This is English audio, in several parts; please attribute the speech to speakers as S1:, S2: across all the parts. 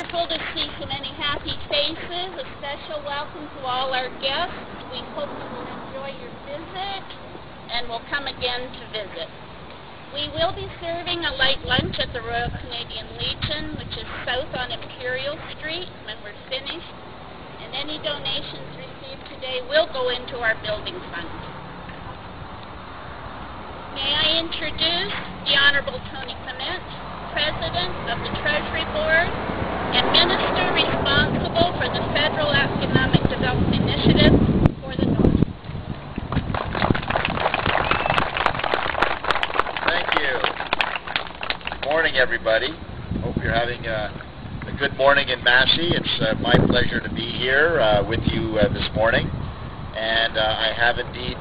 S1: Wonderful to see so many happy faces. A special welcome to all our guests. We hope you will enjoy your visit and will come again to visit. We will be serving a light lunch at the Royal Canadian Legion, which is south on Imperial Street, when we're finished. And any donations received today will go into our building fund. May I introduce the Honourable Tony Clement, President of the Treasury Board and Minister responsible for the Federal Economic Development Initiative for the North.
S2: Thank you. Good morning, everybody. Hope you're having a good morning in Massey. It's my pleasure to be here with you this morning. And I have indeed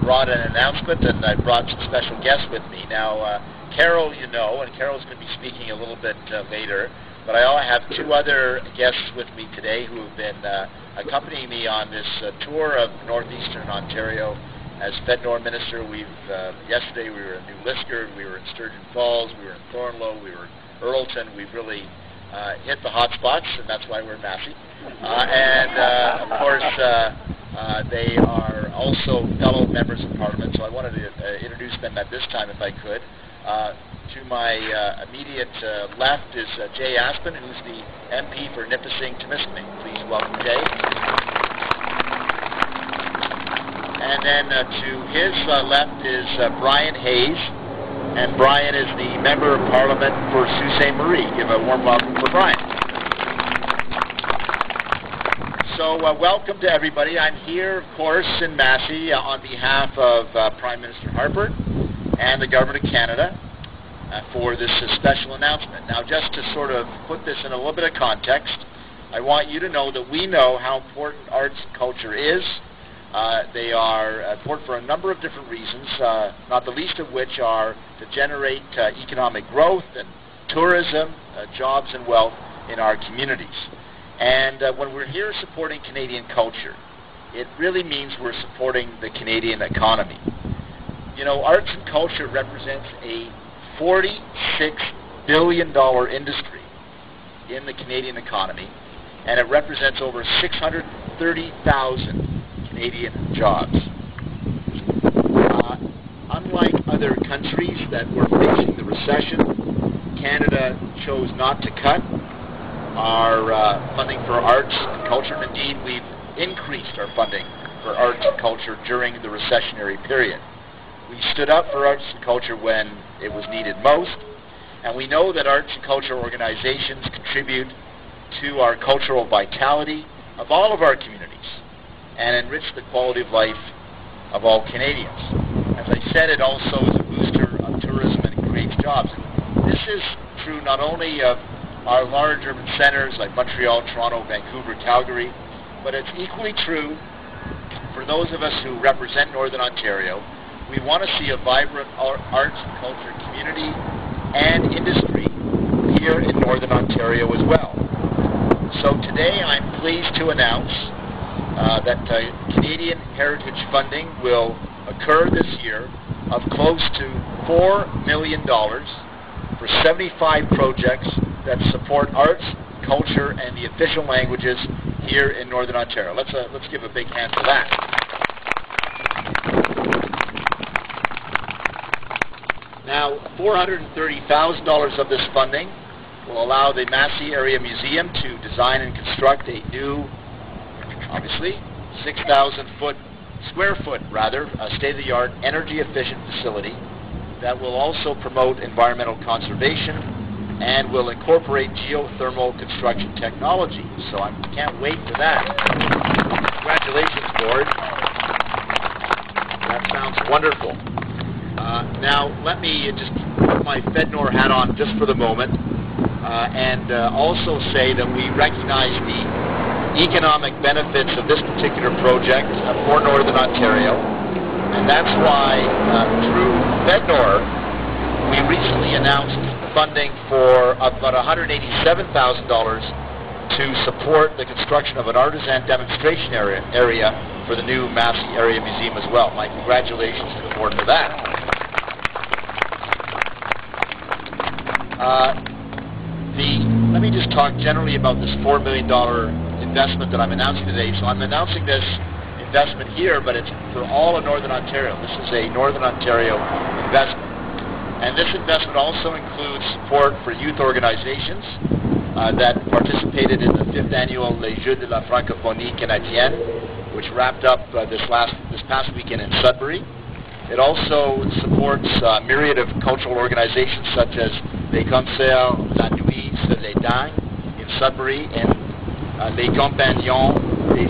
S2: brought an announcement, and I brought some special guests with me. Now, Carol, you know, and Carol's going to be speaking a little bit later, but I also have two other guests with me today who have been accompanying me on this tour of northeastern Ontario. As FedNor Minister, yesterday we were in New Lisker, we were in Sturgeon Falls, we were in Thornlow, we were in Earlton. We've really hit the hot spots, and that's why we're in Massey. Of course, they are also fellow members of Parliament, so I wanted to introduce them at this time if I could. To my immediate left is Jay Aspin, who's the MP for Nipissing-Temiskaming. Please welcome Jay. And then to his left is Brian Hayes, and Brian is the Member of Parliament for Sault Ste. Marie. Give a warm welcome for Brian. So welcome to everybody. I'm here, of course, in Massey on behalf of Prime Minister Harper and the Government of Canada for this special announcement. Now, just to sort of put this in a little bit of context, I want you to know that we know how important arts and culture is. They are important for a number of different reasons, not the least of which are to generate economic growth and tourism, jobs and wealth in our communities. And when we're here supporting Canadian culture, it really means we're supporting the Canadian economy. You know, arts and culture represents a $46 billion industry in the Canadian economy, and it represents over 630,000 Canadian jobs. Unlike other countries that were facing the recession, Canada chose not to cut our funding for arts and culture, and indeed we've increased our funding for arts and culture during the recessionary period. We stood up for arts and culture when it was needed most, and we know that arts and culture organizations contribute to our cultural vitality of all of our communities and enrich the quality of life of all Canadians. As I said, it also is a booster of tourism and creates jobs. This is true not only of our large urban centers like Montreal, Toronto, Vancouver, Calgary, but it's equally true for those of us who represent Northern Ontario. We want to see a vibrant arts and culture community and industry here in Northern Ontario as well. So today I'm pleased to announce that Canadian Heritage funding will occur this year of close to $4 million for 75 projects that support arts, culture, and the official languages here in Northern Ontario. Let's give a big hand for that. Now, $430,000 of this funding will allow the Massey Area Museum to design and construct a new, obviously, 6,000 square foot, a state-of-the-art energy-efficient facility that will also promote environmental conservation and will incorporate geothermal construction technology. So I can't wait for that. Congratulations, Board. That sounds wonderful. Now, let me just put my FedNor hat on just for the moment and also say that we recognize the economic benefits of this particular project for Northern Ontario, and that's why through FedNor we recently announced funding for about $187,000 to support the construction of an artisan demonstration area for the new Massey Area Museum as well. My congratulations to the board for that. Let let me just talk generally about this $4 million investment that I'm announcing today. So I'm announcing this investment here, but it's for all of Northern Ontario. This is a Northern Ontario investment. And this investment also includes support for youth organizations that participated in the 5th annual Les Jeux de la Francophonie Canadienne, which wrapped up this past weekend in Sudbury. It also supports a myriad of cultural organizations such as Les Concerts La Nuit sur les Dingues in Sudbury and Les Compagnons des